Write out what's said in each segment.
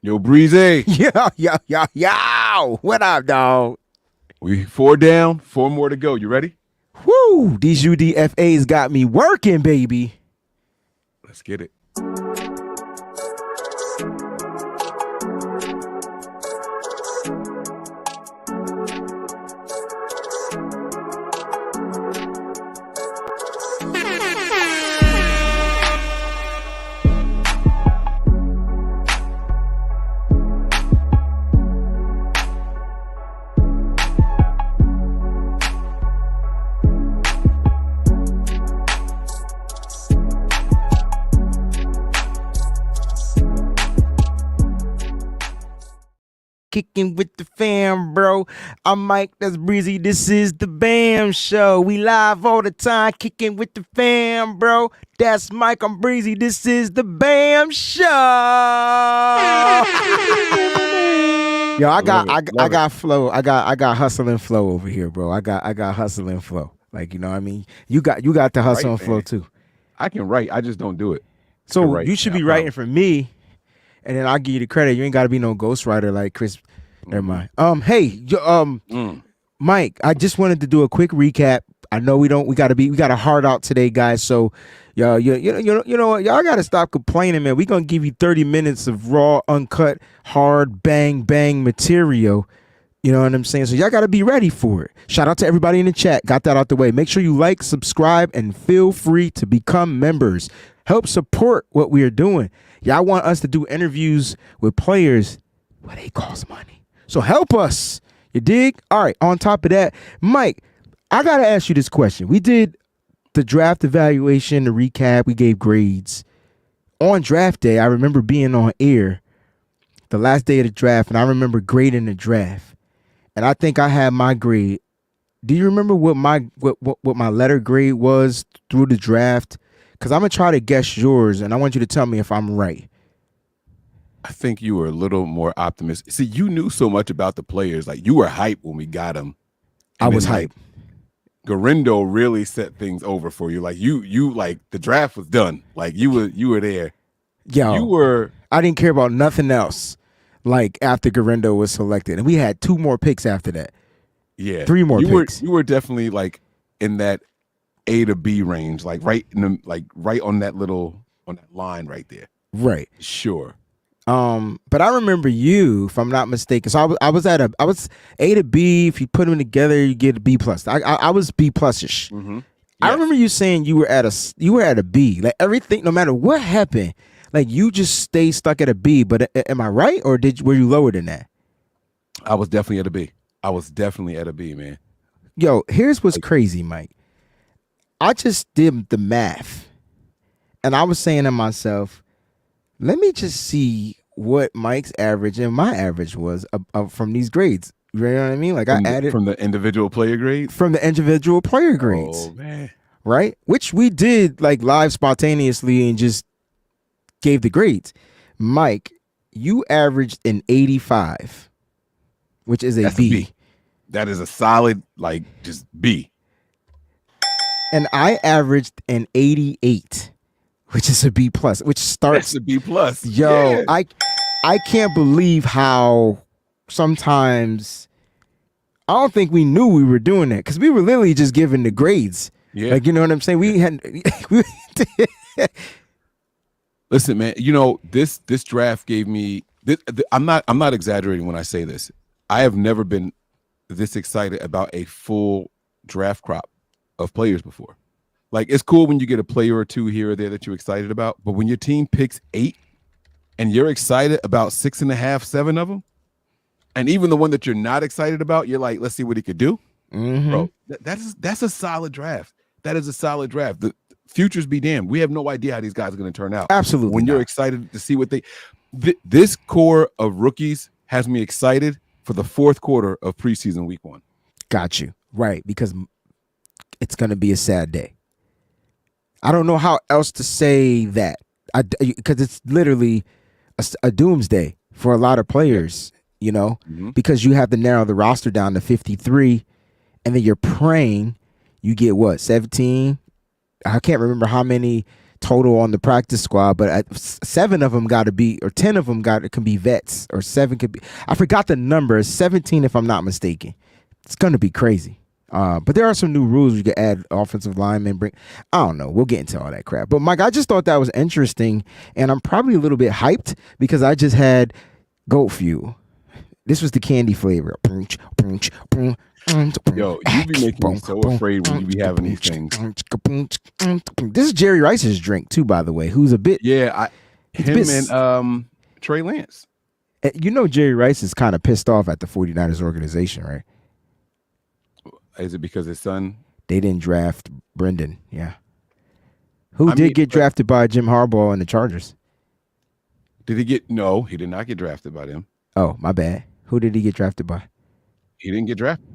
Yo, Breezie. Yo. What up, dog? We 4 down, 4 more to go. You ready? Woo! These UDFAs got me working, baby. Let's get it. Kicking with the fam, bro. I'm Mike, that's Breezie. This is the B.A.M show. We live all the time, kicking with the fam, bro. That's Mike, I'm Breezie. This is the B.A.M show. Yo, I got flow. I got hustle and flow over here, bro. I got hustle and flow. Like, you know what I mean? You got the hustle and flow too. I can write, I just don't do it. So you should be writing for me. And then I'll give you the credit. You ain't got to be no ghostwriter like Chris. Never mind. Mike, I just wanted to do a quick recap. I know we got a hard out today, guys. So, you know what? Y'all got to stop complaining, man. We going to give you 30 minutes of raw, uncut, hard, bang material. You know what I'm saying? So y'all got to be ready for it. Shout out to everybody in the chat. Got that out the way. Make sure you like, subscribe, and feel free to become members. Help support what we are doing. Y'all want us to do interviews with players where they cost money. So help us. You dig? All right. On top of that, Mike, I got to ask you this question. We did the draft evaluation, the recap. We gave grades. On draft day, I remember being on air the last day of the draft, and I remember grading the draft. And I think I had my grade. Do you remember what my letter grade was through the draft? Because I'm going to try to guess yours, and I want you to tell me if I'm right. I think you were a little more optimistic. See, you knew so much about the players. Like, you were hyped when we got them. I was hyped. Garindo really set things over for you. Like, you like, the draft was done. Like, you were there. Yo, I didn't care about nothing else, like, after Garindo was selected. And we had 2 more picks after that. Yeah. 3 more picks. You were definitely, like, in that A to B range, like right on that line right there. Right. Sure. But I remember you, if I'm not mistaken. So I was A to B. If you put them together, you get a B plus. I was B plus-ish. Mm-hmm. Yes. I remember you saying you were at a B. Like, everything, no matter what happened, like, you just stay stuck at a B. But am I right, or were you lower than that? I was definitely at a B. I was definitely at a B, man. Yo, here's what's crazy, Mike. I just did the math, and I was saying to myself, let me just see what Mike's average and my average was from these grades. You know what I mean? Like, I added from the individual player grades? From the individual player grades. Oh, man. Right? Which we did, like, live spontaneously and just gave the grades. Mike, you averaged an 85, which is That's a B. That is a solid, like, just B. And I averaged an 88, which is a B plus, which starts That's a B plus. Yo, yeah. I can't believe how sometimes I don't think we knew we were doing that, because we were literally just giving the grades. Yeah. Like, you know what I'm saying? We had Listen, man, you know, this draft gave me I'm not exaggerating when I say this. I have never been this excited about a full draft crop of players before. Like, it's cool when you get a player or 2 here or there that you're excited about, but when your team picks 8 and you're excited about 6.5, 7 of them, and even the one that you're not excited about, you're like, let's see what he could do. Mm-hmm. Bro, that's a solid draft. That is a solid draft. The futures be damned. We have no idea how these guys are going to turn out. Absolutely. When you're excited to see what this core of rookies has me excited for the 4th quarter of preseason week 1. Got you. Right, because it's going to be a sad day. I don't know how else to say that, because it's literally a doomsday for a lot of players, you know, because you have to narrow the roster down to 53, and then you're praying you get what, 17? I can't remember how many total on the practice squad, but 7 of them got to be, or 10 of them can be vets, or 7 could be. I forgot the number. It's 17 if I'm not mistaken. It's gonna be crazy. But there are some new rules. You can add offensive linemen. I don't know. We'll get into all that crap. But Mike, I just thought that was interesting, and I'm probably a little bit hyped because I just had Goat Fuel. This was the candy flavor. Yo, you be making me so afraid when you be having these things. This is Jerry Rice's drink too, by the way. Who's a bit and Trey Lance. You know, Jerry Rice is kind of pissed off at the 49ers organization, right? Is it because his son? They didn't draft Brendan. Yeah. Who did get drafted by Jim Harbaugh and the Chargers? Did he get? No, he did not get drafted by them. Oh, my bad. Who did he get drafted by? He didn't get drafted.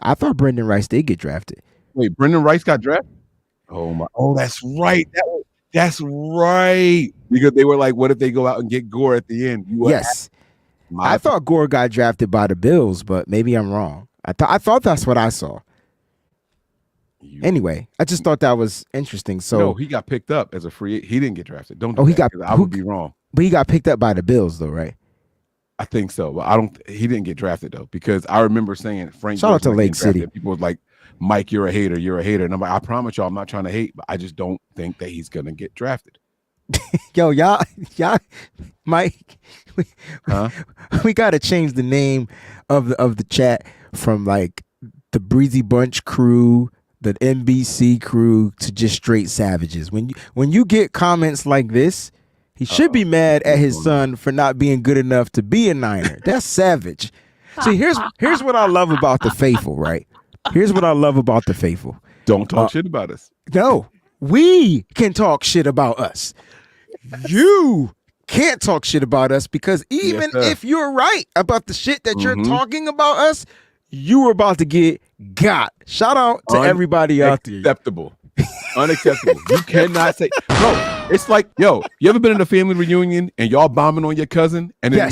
I thought Brendan Rice did get drafted. Wait, Brendan Rice got drafted? Oh my! Oh, that's right. That's right. Because they were like, "What if they go out and get Gore at the end?" Yes. I thought Gore got drafted by the Bills, but maybe I'm wrong. I thought that's what I saw. Anyway, I just thought that was interesting. So no, he got picked up as a free. He didn't get drafted. Don't. Do that, I would be wrong. But he got picked up by the Bills, though, right? I think so, but I don't. He didn't get drafted though, because I remember saying Frank. Shout out to Lake City. People was like, "Mike, you're a hater. You're a hater." And I'm like, I promise y'all, I'm not trying to hate, but I just don't think that he's gonna get drafted. Yo, y'all, Mike, we got to change the name of the chat from like the Breezy Bunch crew, the NBC crew, to just straight savages. When you get comments like this, he should be mad at his son for not being good enough to be a Niner. That's savage. See, here's what I love about the faithful, right? Here's what I love about the faithful. Don't talk shit about us. No, we can talk shit about us. You can't talk shit about us, because even if you're right about the shit that you're talking about us, you were about to get got. Shout out to everybody out there. Unacceptable. You cannot say no. It's like, yo, you ever been in a family reunion and y'all bombing on your cousin, and then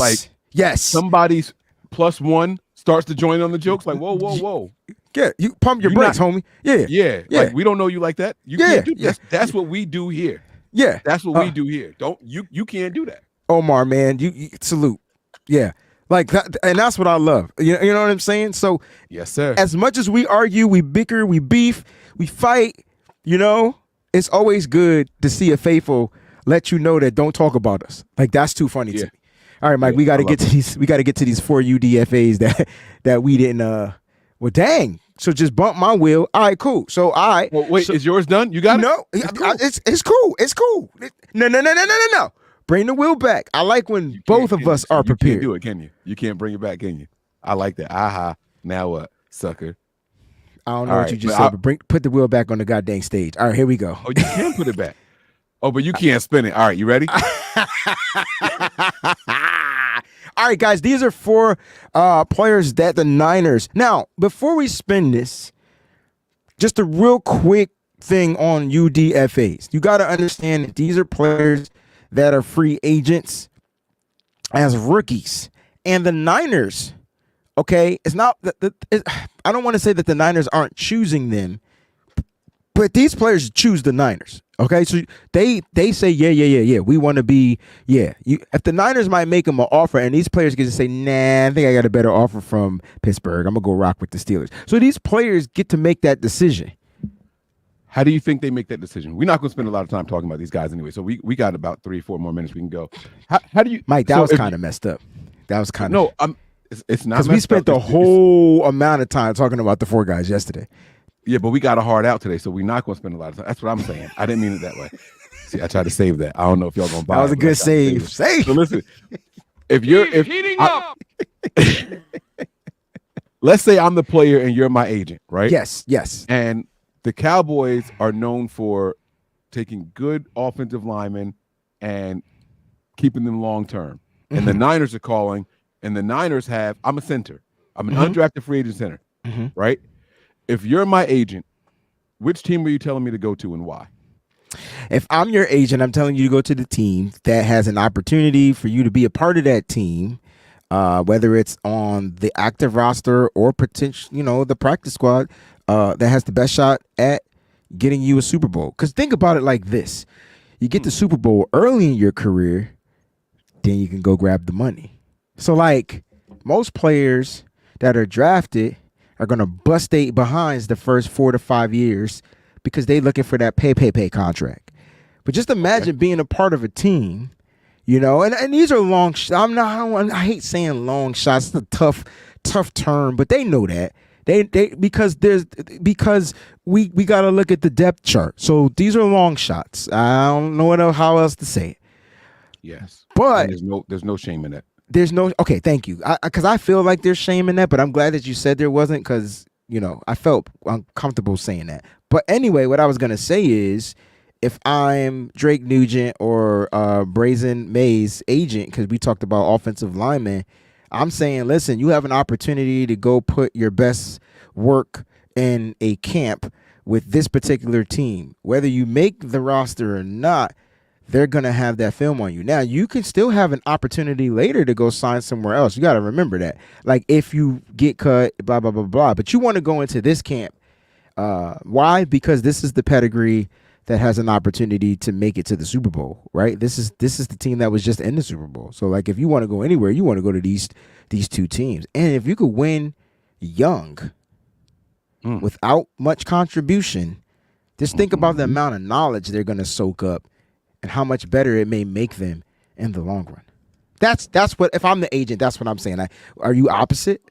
somebody's +1 starts to join on the jokes? Like, whoa. Yeah, you pump your brakes, homie. Yeah. Like, we don't know you like that. You can't do that. That's what we do here. Yeah, that's what we do here. You can't do that. Omar, man, you salute. Yeah, like that, and that's what I love. You know what I'm saying? So yes, sir. As much as we argue, we bicker, we beef, we fight. You know, it's always good to see a faithful let you know that don't talk about us. Like, that's too funny to me. All right, Mike, we got to get to these. We got to get to these 4 UDFAs that we didn't. Well, dang. So just bump my wheel. All right, cool. So all right. Well, wait, is yours done? You got it? No, it's cool. It's cool. No. Bring the wheel back. I like when both of us are prepared. You can't do it, can you? You can't bring it back, can you? I like that. Aha. Now what, sucker? I don't know what you just said, but put the wheel back on the goddamn stage. All right, here we go. Oh, you can put it back. Oh, but you can't spin it. All right, you ready? All right, guys, these are 4 players that the Niners. Now, before we spin this, just a real quick thing on UDFAs. You got to understand that these are players that are free agents as rookies. And the Niners, okay, it's not I don't want to say that the Niners aren't choosing them, but these players choose the Niners. Okay, so they say, yeah, we want to be, if the Niners might make them an offer, and these players get to say, nah, I think I got a better offer from Pittsburgh, I'm going to go rock with the Steelers. So these players get to make that decision. How do you think they make that decision? We're not going to spend a lot of time talking about these guys anyway, so we got about 3-4 more minutes we can go. How do you... Mike, that was kind of messed up. That was kind of... No, it's not, because we spent the whole amount of time talking about the 4 guys yesterday. Yeah, but we got a hard out today, so we're not going to spend a lot of time. That's what I'm saying. I didn't mean it that way. See, I tried to save that. I don't know if y'all going to buy it. That was a good save. So listen, if heating up. Let's say I'm the player and you're my agent, right? Yes. And the Cowboys are known for taking good offensive linemen and keeping them long term. And the Niners are calling, and the Niners have, I'm a center. I'm an undrafted free agent center, right? If you're my agent, which team are you telling me to go to and why? If I'm your agent, I'm telling you to go to the team that has an opportunity for you to be a part of that team, whether it's on the active roster or potential, the practice squad, that has the best shot at, getting you a Super Bowl. Because think about it like this. You get the Super Bowl early in your career, then you can go grab the money. So like most players that are drafted are gonna bust their behinds the first 4 to 5 years because they looking for that pay contract. But just imagine being a part of a team, you know, and these are long shots. I hate saying long shots. It's a tough term, but they know that. They because we gotta look at the depth chart. So these are long shots. I don't know how else to say it. Yes, but there's no shame in that. Okay, thank you. Because I feel like there's shame in that, but I'm glad that you said there wasn't, because you know I felt uncomfortable saying that. But anyway, what I was gonna say is, if I'm Drake Nugent or Bryson Maze agent, because we talked about offensive linemen, I'm saying, listen, you have an opportunity to go put your best work in a camp with this particular team. Whether you make the roster or not, they're going to have that film on you. Now, you can still have an opportunity later to go sign somewhere else. You got to remember that. Like, if you get cut, blah, blah, blah, blah. But you want to go into this camp. Why? Because this is the pedigree that has an opportunity to make it to the Super Bowl, right? This is the team that was just in the Super Bowl. So like, if you want to go anywhere, you want to go to these two teams. And if you could win young without much contribution, just think about the amount of knowledge they're going to soak up and how much better it may make them in the long run. That's what, if I'm the agent, that's what I'm saying. Are you opposite?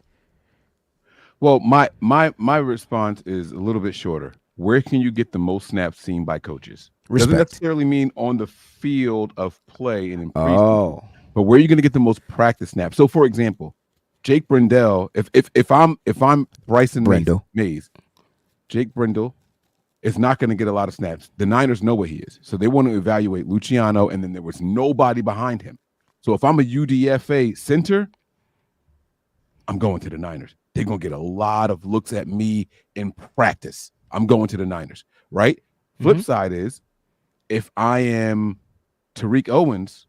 Well, my response is a little bit shorter. Where can you get the most snaps seen by coaches? Respect. Doesn't necessarily mean on the field of play and in preseason, but where are you going to get the most practice snaps? So, for example, Jake Brendel, if I'm Bryson Maze, Jake Brendel is not going to get a lot of snaps. The Niners know where he is, so they want to evaluate Luciano, and then there was nobody behind him. So if I'm a UDFA center, I'm going to the Niners. They're going to get a lot of looks at me in practice. I'm going to the Niners, right? Flip side is, if I am Tariq Owens,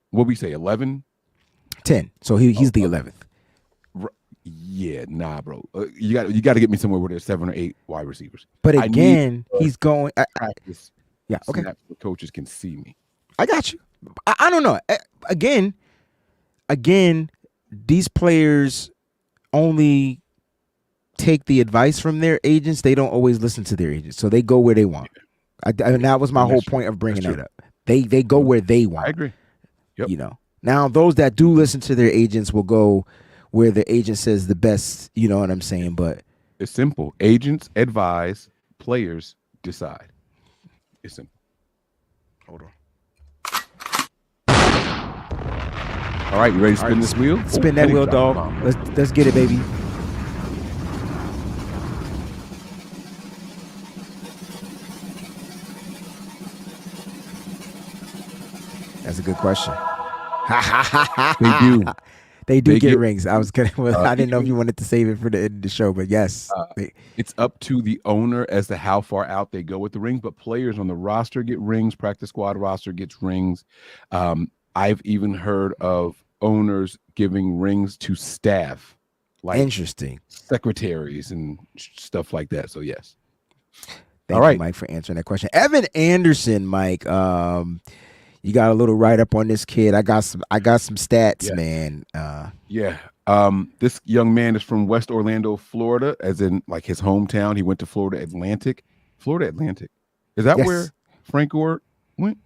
what we say, 11? 10. So he's the 11th. Yeah, nah, bro. You got to get me somewhere where there's 7 or 8 wide receivers. But again, he's going practice. Yeah, okay. So the coaches can see me. I got you. I don't know. Again, these players only take the advice from their agents. They don't always listen to their agents, so they go where they want. And that was my whole point of bringing that up. They go where they want. I agree. Yep. You know. Now, those that do listen to their agents will go where the agent says the best. You know what I'm saying? But it's simple. Agents advise, players decide. It's simple. Hold on. All right, you ready to spin this wheel? Spin that wheel, dog. Let's get it, baby. That's a good question. They do get rings. I was kidding. I didn't know if you wanted to save it for the end of the show, but yes. It's up to the owner as to how far out they go with the rings, but players on the roster get rings. Practice squad roster gets rings. I've even heard of owners giving rings to staff, like interesting secretaries and stuff like that. So yes. Thank you, Mike, for answering that question. Evan Anderson, Mike. You got a little write up on this kid. I got some stats, man. This young man is from West Orlando, Florida, as in like his hometown. He went to Florida Atlantic. Is that where Frank Gore went?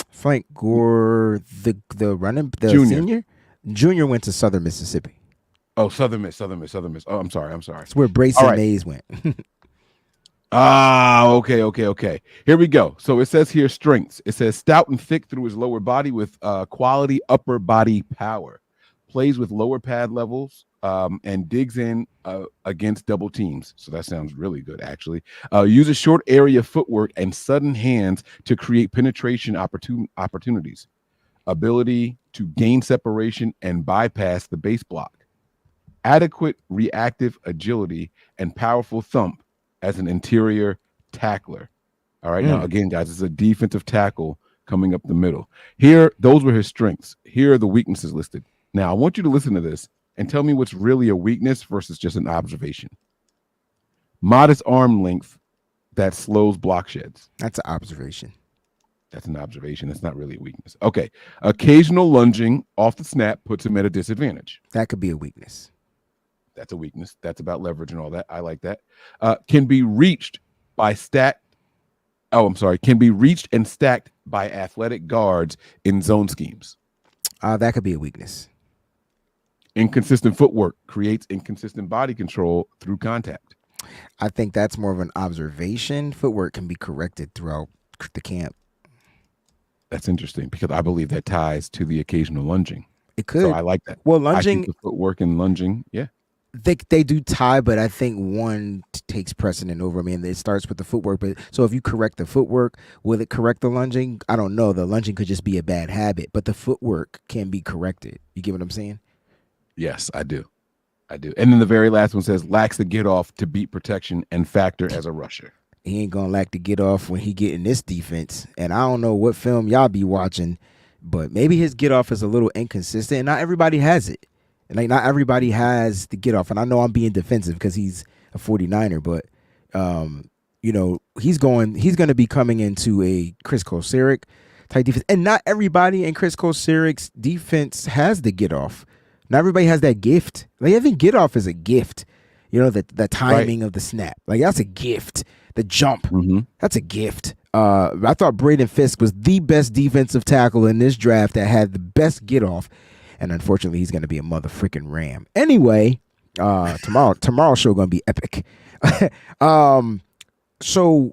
Frank Gore, the senior? Junior went to Southern Mississippi. Oh, Southern Miss. Oh, I'm sorry. It's where Bryson Maze went. Okay. Here we go. So it says here strengths. It says stout and thick through his lower body with quality upper body power. Plays with lower pad levels and digs in against double teams. So that sounds really good, actually. Uses short area footwork and sudden hands to create penetration opportunities. Ability to gain separation and bypass the base block. Adequate reactive agility and powerful thump as an interior tackler. All right. Now, again, guys, it's a defensive tackle coming up the middle. Here, those were his strengths. Here are the weaknesses listed. Now, I want you to listen to this and tell me what's really a weakness versus just an observation. Modest arm length that slows block sheds. That's an observation. That's an observation. That's not really a weakness. Okay. Occasional lunging off the snap puts him at a disadvantage. That could be a weakness. That's a weakness. That's about leverage and all that. I like that. Can be reached by stacked. Oh, I'm sorry. Can be reached and stacked by athletic guards in zone schemes. That could be a weakness. Inconsistent footwork creates inconsistent body control through contact. I think that's more of an observation. Footwork can be corrected throughout the camp. That's interesting because I believe that ties to the occasional lunging. It could. So I like that. Well, I lunging, think the footwork and lunging, yeah. They do tie, but I think one takes precedent over. I mean, it starts with the footwork, but so if you correct the footwork, will it correct the lunging? I don't know. The lunging could just be a bad habit, but the footwork can be corrected. You get what I'm saying? Yes, I do. And then the very last one says lacks the get off to beat protection and factor as a rusher. He ain't gonna lack to get off when he get in this defense. And I don't know what film y'all be watching, but maybe his get off is a little inconsistent. And not everybody has it. And like not everybody has the get off. And I know I'm being defensive because he's a 49er, but you know, he's gonna be coming into a Chris Kosaric type defense. And not everybody in Chris Kosaric's defense has the get off. Not everybody has that gift. Like I think get off is a gift. You know, the timing of the snap. Like that's a gift. The jump. That's a gift. I thought Braden Fisk was the best defensive tackle in this draft that had the best get off. And unfortunately, he's going to be a motherfucking Ram. Anyway, tomorrow's show going to be epic. So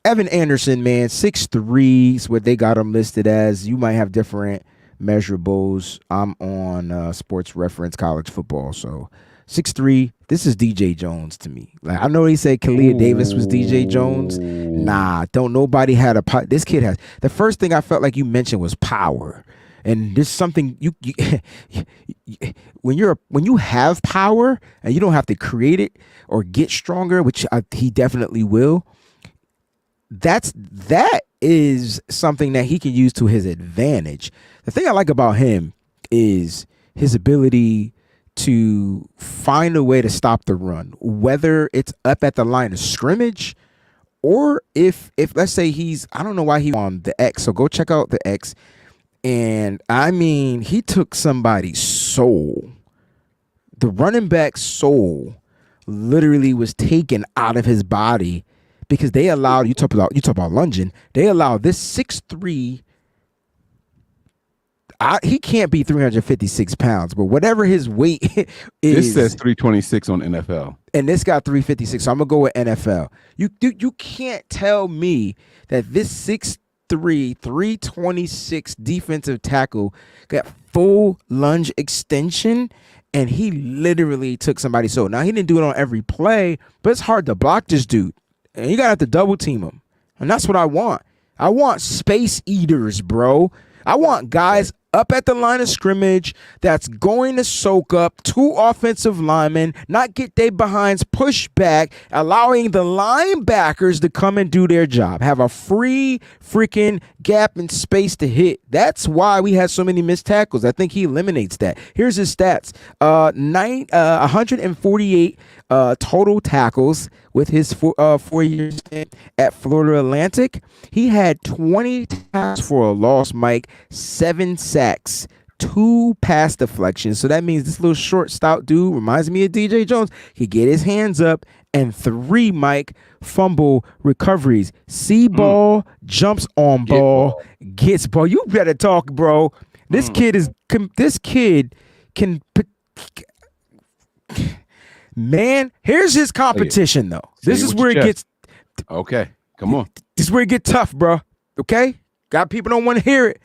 Evan Anderson, man, 6'3" is what they got him listed as. You might have different measurables. I'm on Sports Reference College Football, so 6'3". This is DJ Jones to me. Like I know he said Kalia Davis was DJ Jones. Nah, don't nobody had a this kid has. The first thing I felt like you mentioned was power. And there's something you when you have power and you don't have to create it or get stronger, which he definitely will. That is something that he can use to his advantage. The thing I like about him is his ability to find a way to stop the run, whether it's up at the line of scrimmage or if let's say I don't know why he on the X. So go check out the X. And I mean, he took somebody's soul. The running back's soul literally was taken out of his body because they allowed you talk about lunging. They allowed this 6'3". He can't be 356 pounds, but whatever his weight is. This says 326 on NFL. And this got 356. So I'm gonna go with NFL. You can't tell me that this 6'3", 326 defensive tackle got full lunge extension, and he literally took somebody's soul. Now he didn't do it on every play, but it's hard to block this dude, and you gotta have to double team him, and that's what I want. I want space eaters, bro. I want guys up at the line of scrimmage that's going to soak up two offensive linemen, not get their behinds pushed back, allowing the linebackers to come and do their job. Have a free freaking gap and space to hit. That's why we had so many missed tackles. I think he eliminates that. Here's his stats. 148 total tackles with his 4 years at Florida Atlantic. He had 20 tackles for a loss, Mike, 7 sacks, 2 pass deflections. So that means this little short, stout dude reminds me of DJ Jones. He get his hands up, and 3, Mike, fumble recoveries. See ball, jumps on ball, gets ball. You better talk, bro. This kid can. Man, here's his competition, though. This is where it gets. Okay, come on. This is where it gets tough, bro. Okay? Got people don't want to hear it.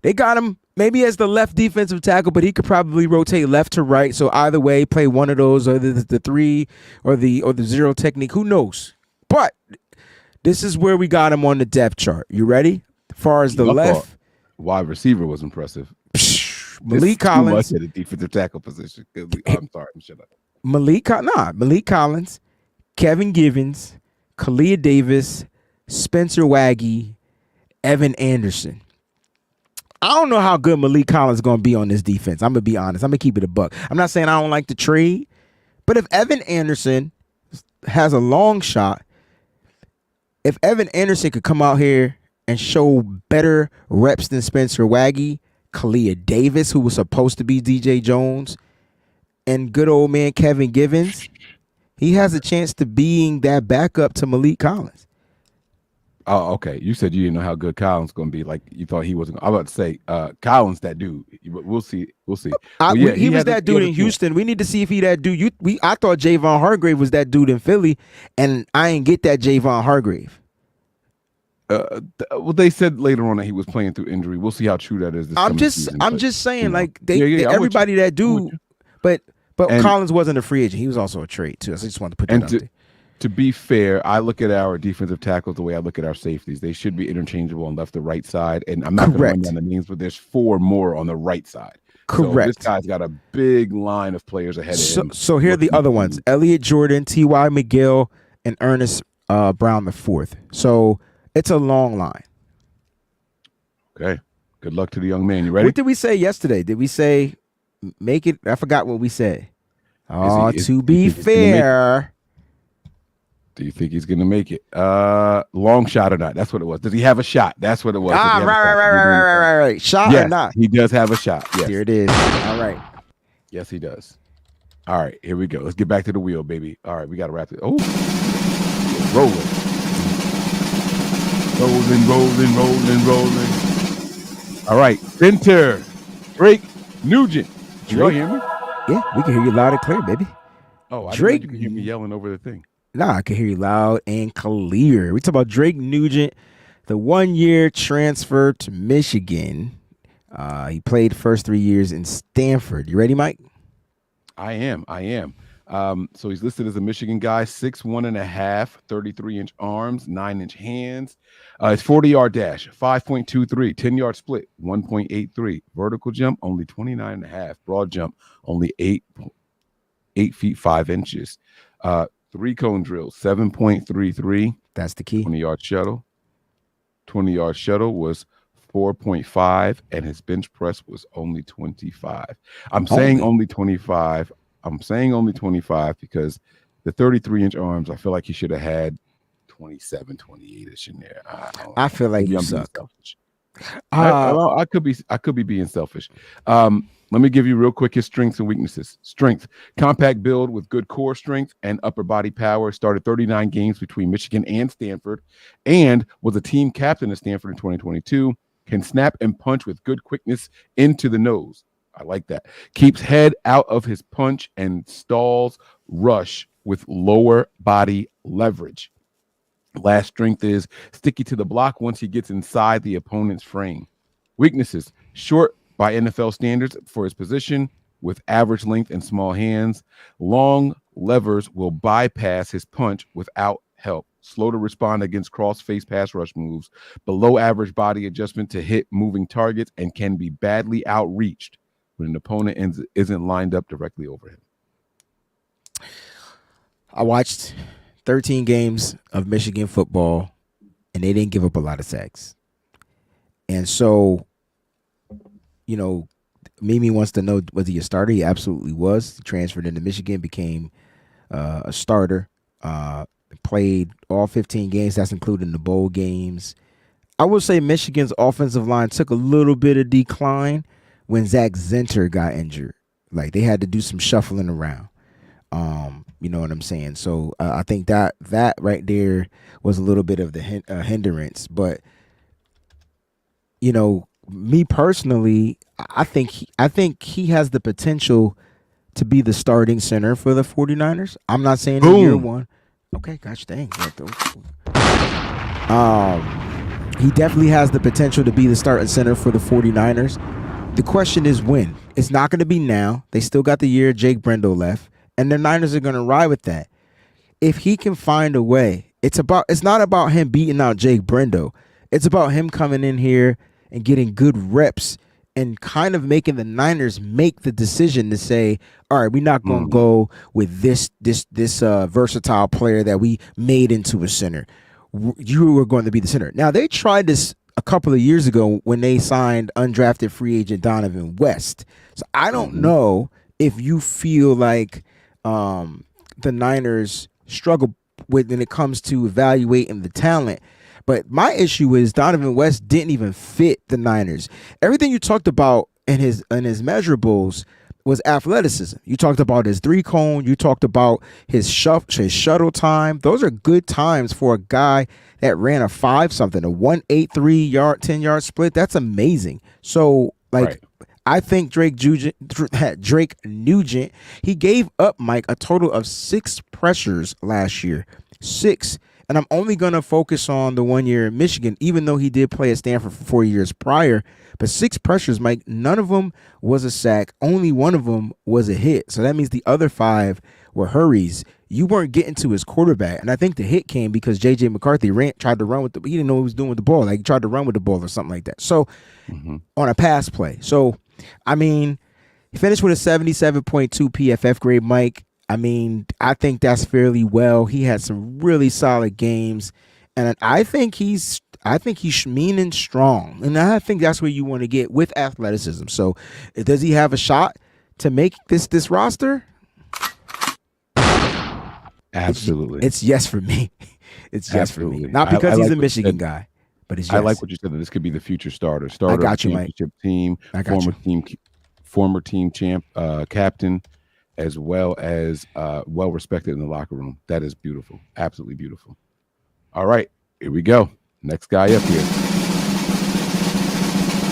They got him maybe as the left defensive tackle, but he could probably rotate left to right. So either way, play one of those, or the 3 or the 0 technique. Who knows? But this is where we got him on the depth chart. You ready? As far as the left, wide receiver was impressive. Malik Collins at a defensive tackle position. I'm sorry, shut up. Malik Collins, Kevin Givens, Kalia Davis, Spencer Waggy, Evan Anderson. I don't know how good Malik Collins is going to be on this defense. I'm going to be honest. I'm going to keep it a buck. I'm not saying I don't like the trade, but if Evan Anderson has a long shot, if Evan Anderson could come out here and show better reps than Spencer Waggy, Kalia Davis, who was supposed to be DJ Jones, and good old man Kevin Givens, he has a chance to being that backup to Malik Collins. Oh, okay. You said you didn't know how good Collins going to be. Like you thought he wasn't. I was about to say, Collins, that dude. We'll see. We'll see. Well, yeah, he was that dude in Houston. We need to see if he that dude. I thought Javon Hargrave was that dude in Philly, and I ain't get that Javon Hargrave. Well, they said later on that he was playing through injury. We'll see how true that is. I'm just saying, like everybody that dude, but Collins wasn't a free agent. He was also a trade too. So I just wanted to put that out there. To be fair, I look at our defensive tackles the way I look at our safeties. They should be interchangeable on left or right side. And I'm not going to run down the names, but there's 4 more on the right side. Correct. So this guy's got a big line of players ahead of him. So here are the other ones: Elliot Jordan, T.Y. McGill, and Ernest Brown IV. So it's a long line. Okay. Good luck to the young man. You ready? What did we say yesterday? Did we say make it? I forgot what we said. To be fair. Do you think he's going to make it? Long shot or not? That's what it was. Does he have a shot? That's what it was. Right. Shot or not? He does have a shot. Yes. Here it is. All right. Yes, he does. All right, here we go. Let's get back to the wheel, baby. All right, we got to wrap it. Oh, rolling. All right, center, Drake Nugent. Can you hear me? Yeah, we can hear you loud and clear, baby. Oh, I Drake, you can hear me yelling over the thing. Nah, I can hear you loud and clear. We talk about Drake Nugent, the 1-year transfer to Michigan. He played the first 3 years in Stanford. You ready, Mike? I am. So he's listed as a Michigan guy, 6'1.5", 33-inch arms, 9-inch hands. His 40-yard dash, 5.23, 10-yard split, 1.83. Vertical jump, only 29.5. Broad jump, only 8 feet 5 inches. 3-cone drill, 7.33. That's the key. 20-yard shuttle. 20-yard shuttle was 4.5, and his bench press was only 25. I'm saying only 25. I'm saying only 25 because the 33-inch arms, I feel like he should have had 27, 28-ish in there. I feel like you suck. Selfish. I could be being selfish. Let me give you real quick his strengths and weaknesses. Strength: compact build with good core strength and upper body power. Started 39 games between Michigan and Stanford, and was a team captain at Stanford in 2022. Can snap and punch with good quickness into the nose. I like that. Keeps head out of his punch and stalls rush with lower body leverage. Last strength is sticky to the block once he gets inside the opponent's frame. Weaknesses: short by NFL standards for his position with average length and small hands. Long levers will bypass his punch without help. Slow to respond against cross-face pass rush moves. Below average body adjustment to hit moving targets and can be badly outreached when an opponent isn't lined up directly over him. I watched 13 games of Michigan football, and they didn't give up a lot of sacks. And so, you know, Mimi wants to know, was he a starter? He absolutely was. He transferred into Michigan, became a starter, played all 15 games. That's including the bowl games. I will say Michigan's offensive line took a little bit of decline when Zach Zinter got injured. Like, they had to do some shuffling around. You know what I'm saying? So I think that right there was a little bit of the hindrance. But, you know, me personally, I think he has the potential to be the starting center for the 49ers. I'm not saying in year one. Okay, gosh dang. He definitely has the potential to be the starting center for the 49ers. The question is when. It's not going to be now. They still got the year Jake Brendel left, and the Niners are going to ride with that. If he can find a way, it's not about him beating out Jake Brendel. It's about him coming in here and getting good reps and kind of making the Niners make the decision to say, all right, we're not going to go with this versatile player that we made into a center. You were going to be the center. Now, they tried this a couple of years ago when they signed undrafted free agent Donovan West. So I don't know if you feel like the Niners struggle when it comes to evaluating the talent. But my issue is Donovan West didn't even fit the Niners. Everything you talked about in his measurables was athleticism. You talked about his 3-cone. You talked about his shuttle time. Those are good times for a guy that ran a 5-something, a 1.83 yard, 10-yard split. That's amazing. So, like, Right. I think Drake Nugent, he gave up, Mike, a total of 6 pressures last year. 6. And I'm only going to focus on the 1 year in Michigan, even though he did play at Stanford for 4 years prior. But 6 pressures, Mike, none of them was a sack. Only one of them was a hit. So that means the other 5 were hurries. You weren't getting to his quarterback. And I think the hit came because J.J. McCarthy tried to run with he didn't know what he was doing with the ball. Like, he tried to run with the ball or something like that. So, on a pass play. So, I mean, he finished with a 77.2 PFF grade, Mike. I mean, I think that's fairly well. He had some really solid games, and I think he's mean and strong, and I think that's where you want to get with athleticism. So, does he have a shot to make this roster? Absolutely. It's yes for me. It's yes Absolutely. for me. Not because I he's like a Michigan guy, but it's yes. I like what you said, that this could be the future starter. I got you, championship team, I got former team champ, captain, as well as well respected in the locker room. That is beautiful. Absolutely beautiful. All right, here we go. Next guy up here.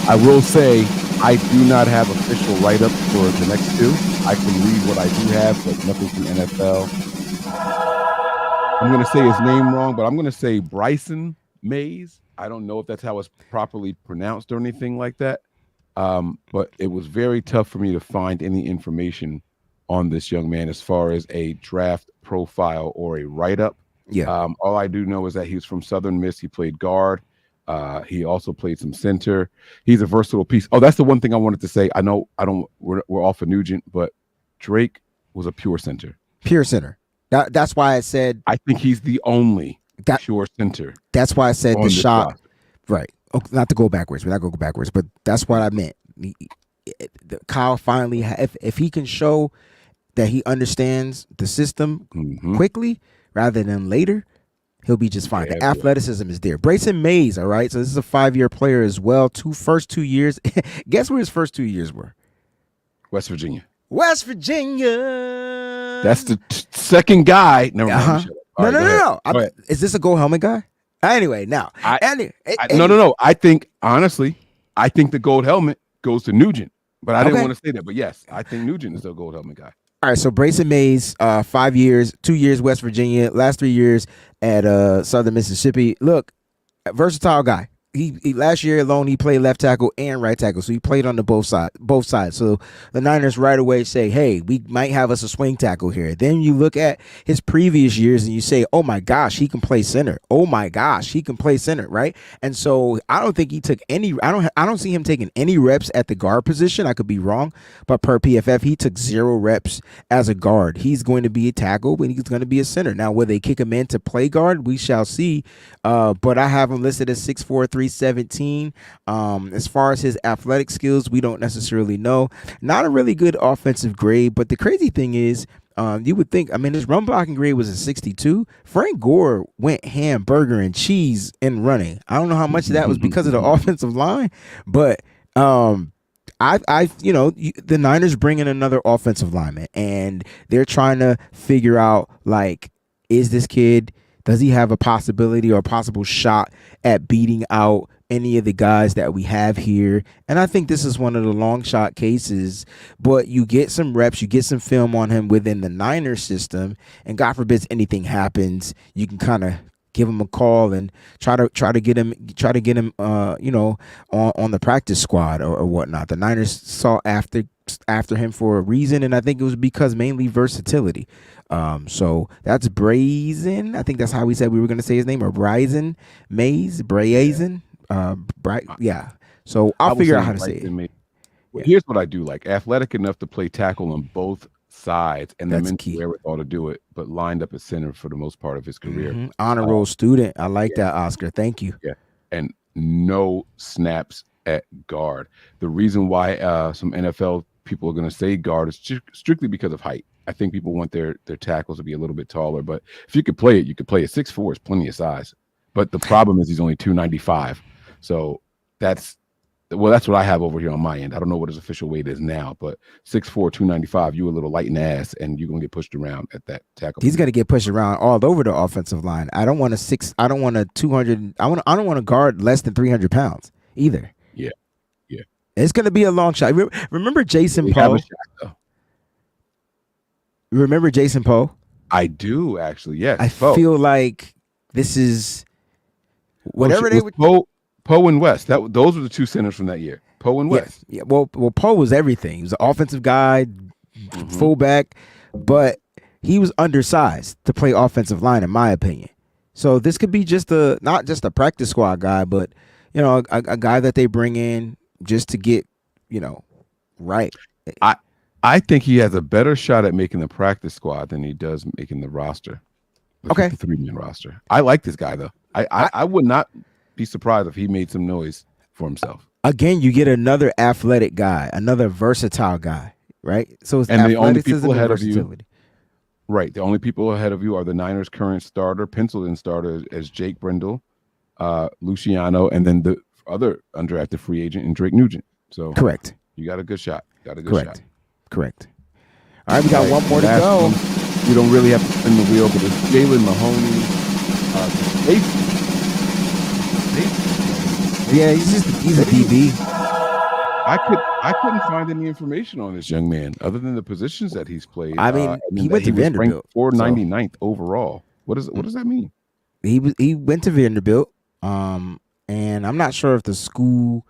I will say I do not have official write-ups for the next 2. I can read what I do have, but nothing from NFL. I'm going to say his name wrong, but I'm going to say Bryson Maze. I don't know if that's how it's properly pronounced or anything like that. But it was very tough for me to find any information on this young man as far as a draft profile or a write-up. Yeah. All I do know is that he's from Southern Miss. He played guard. He also played some center. He's a versatile piece. Oh, that's the one thing I wanted to say. I know we're off of Nugent, but Drake was a pure center. Pure center. That's why I said I think he's the only pure center. That's why I said the shot. Roster. Right. Not to go backwards. We're not going to go backwards, but that's what I meant. Kyle finally, if he can show that he understands the system quickly rather than later, he'll be just fine. The athleticism is there. Bryson Maze, all right? So this is a 5-year player as well. First 2 years. Guess where his first 2 years were? West Virginia. West Virginia. That's the second guy. Never mind. No. Is this a gold helmet guy? Anyway, now. No. I think, honestly, the gold helmet goes to Nugent. But I didn't want to say that. But yes, I think Nugent is the gold helmet guy. All right, so Bryson Maze, 5 years, 2 years West Virginia, last 3 years at Southern Mississippi. Look, versatile guy. He last year alone he played left tackle and right tackle, so he played on both sides. So the Niners right away say, "Hey, we might have us a swing tackle here." Then you look at his previous years and you say, "Oh my gosh, he can play center. Oh my gosh, he can play center." Right? And so I don't think he took any. I don't see him taking any reps at the guard position. I could be wrong, but per PFF, he took 0 reps as a guard. He's going to be a tackle, but he's going to be a center. Now, will they kick him in to play guard? We shall see. But I have him listed as 6'4", 317. As far as his athletic skills, we don't necessarily know. Not a really good offensive grade, but the crazy thing is, you would think, I mean, his run blocking grade was a 62. Frank Gore went hamburger and cheese in running. I don't know how much of that was because of the offensive line, but the Niners bring in another offensive lineman, and they're trying to figure out, like, is this kid, does he have a possibility or a possible shot at beating out any of the guys that we have here? And I think this is one of the long shot cases, but you get some reps, you get some film on him within the Niners system, and God forbid anything happens, you can kind of give him a call and try to get him on the practice squad or whatnot. The Niners saw after him for a reason, and I think it was because mainly versatility. So that's Brazen. I think that's how we said we were going to say his name, or Bryson Maze, Brazen. Yeah. So I'll figure out how to say it. Well, here's what I do like: athletic enough to play tackle on both sides, and the mental wherewithal to do it, but lined up at center for the most part of his career. Honor roll student. I like that, Oscar. Thank you. Yeah, and no snaps at guard. The reason why some NFL people are going to say guard is strictly because of height. I think people want their tackles to be a little bit taller, but if you could play it, you could play it. 6'4" is plenty of size. But the problem is he's only 295. So that's what I have over here on my end. I don't know what his official weight is now, but 6'4", 295, you a little light in the ass, and you're gonna get pushed around at that tackle. He's gonna get pushed around all over the offensive line. I don't want a 200. I don't want to guard less than 300 pounds either. Yeah. It's gonna be a long shot. Remember Jason Poe? Remember Jason Poe? I do actually. Yes. I feel like this is whatever they would. Poe and West. Those were the two centers from that year. Poe and West. Yeah. Well, Poe was everything. He was an offensive guy, fullback, but he was undersized to play offensive line, in my opinion. So this could be not just a practice squad guy, but a guy that they bring in just to get right. I think he has a better shot at making the practice squad than he does making the roster. The 3-man roster. I like this guy though. I would not be surprised if he made some noise for himself. Again, you get another athletic guy, another versatile guy, right? So it's and the only people ahead of you, right? The only people ahead of you are the Niners' current starter, penciled-in starter, as Jake Brendel, Luciano, and then the other undrafted free agent in Drake Nugent. So correct. You got a good shot. Correct. All right, we got one more to go. You don't really have to spin the wheel, but it's Jaylen Mahone. Yeah, he's a DB. I couldn't find any information on this young man other than the positions that he's played. I mean, he went to Vanderbilt. 499th overall. What does that mean? He went to Vanderbilt. And I'm not sure if the school.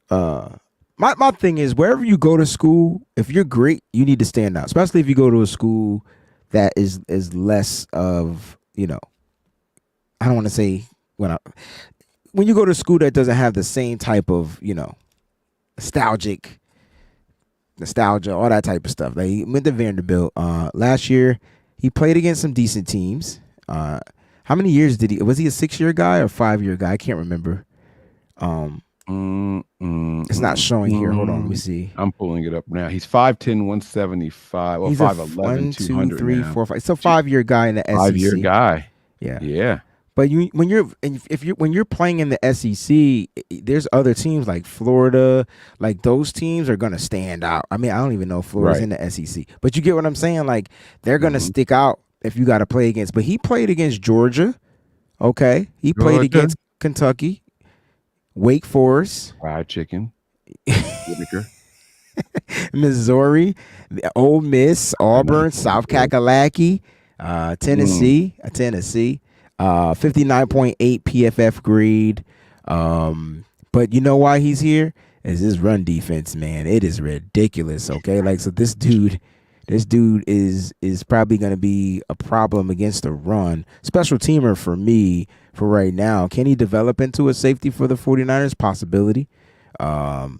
My thing is, wherever you go to school, if you're great, you need to stand out. Especially if you go to a school that is less of I don't want to say when you go to a school that doesn't have the same type of nostalgia, all that type of stuff. Like, he went to Vanderbilt. Last year, he played against some decent teams. How many years was he a 6-year guy or 5-year guy? I can't remember. It's not showing here. Hold on, let me see. I'm pulling it up now. He's 5'10", 175. Well, 5'11", 200 3, now. 4, 5. It's a 5-year guy in the SEC. 5-year guy. Yeah. But when you're playing in the SEC, there's other teams like Florida, like those teams are gonna stand out. I mean, I don't even know if Florida's in the SEC, but you get what I'm saying. Like, they're gonna stick out if you got to play against. But he played against Georgia. Okay, he played against Kentucky, Wake Forest, Fried Chicken, Whitaker, Missouri, Ole Miss, Auburn, South Kakalaki, Tennessee. 59.8 PFF grade. But you know why he's here? Is his run defense, man. It is ridiculous. Okay, like, so this dude is probably going to be a problem against the run. Special teamer for me for right now. Can he develop into a safety for the 49ers? Possibility. But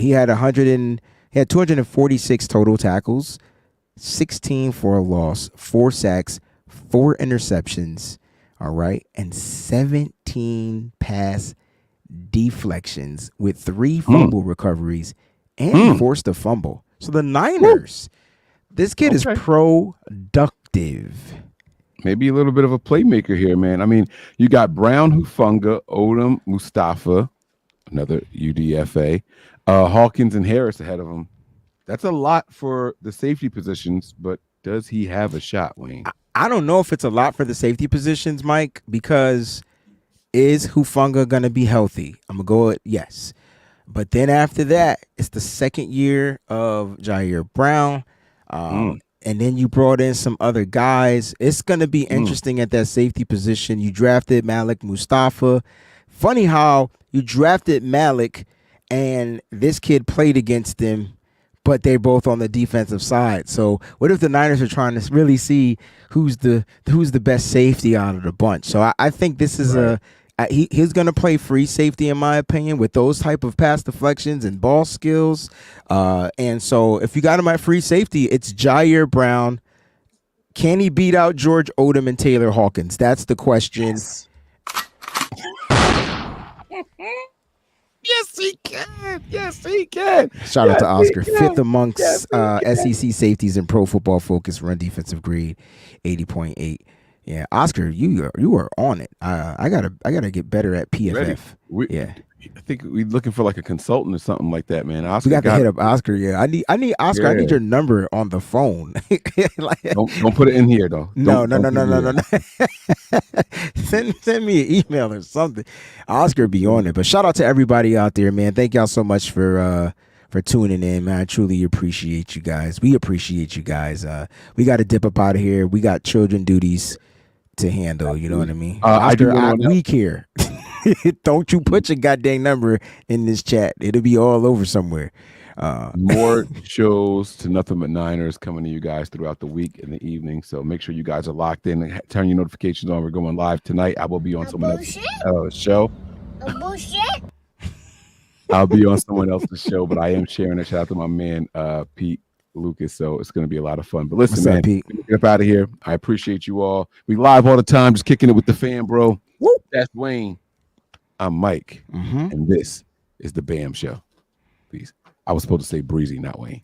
he had 246 total tackles, 16 for a loss, 4 sacks, 4 interceptions, all right, and 17 pass deflections with 3 fumble recoveries, and he forced a fumble. So the Niners, this kid is productive. Maybe a little bit of a playmaker here, man. I mean, you got Brown, Hufanga, Odom, Mustafa, another UDFA, Hawkins and Harris ahead of him. That's a lot for the safety positions, but does he have a shot, Wayne? I don't know if it's a lot for the safety positions, Mike, because is Hufanga going to be healthy? I'm going to go with yes. But then after that, it's the second year of Jair Brown. And then you brought in some other guys. It's going to be interesting at that safety position. You drafted Malik Mustafa. Funny how you drafted Malik and this kid played against him, but they're both on the defensive side. So what if the Niners are trying to really see who's the best safety out of the bunch? So I think this is he's going to play free safety, in my opinion, with those type of pass deflections and ball skills. And so if you got him at free safety, it's Jair Brown. Can he beat out George Odom and Taylor Hawkins? That's the question. Yes, he can. Yes, he can. Shout out to Oscar, he can. fifth amongst Yes, he can. SEC safeties in Pro Football Focus run defensive grade, 80.8. Yeah, Oscar, you are on it. I gotta get better at PFF. Yeah, I think we're looking for like a consultant or something like that, man. Oscar we got to hit up Oscar. Yeah, I need Oscar. Yeah. I need your number on the phone. Like, don't put it in here though. No. Don't Send me an email or something. Oscar be on it. But shout out to everybody out there, man. Thank y'all so much for tuning in, man. I truly appreciate you guys. We appreciate you guys. We got to dip up out of here. We got children duties to handle. You know what I mean? Oscar, we care. Don't you put your goddamn number in this chat. It'll be all over somewhere. More shows to Nothing But Niners coming to you guys throughout the week and the evening. So make sure you guys are locked in and turn your notifications on. We're going live tonight. I will be on someone else's show. Bullshit. I'll be on someone else's show, but I am sharing a shout out to my man Pete Lucas. So it's going to be a lot of fun. But listen, What's up, man, Pete? get up out of here. I appreciate you all. We live all the time, just kicking it with the fan, bro. Woo. That's Wayne. I'm Mike, Mm-hmm. and this is the B.A.M. Show. Peace. I was supposed to say Breezie, not Wayne.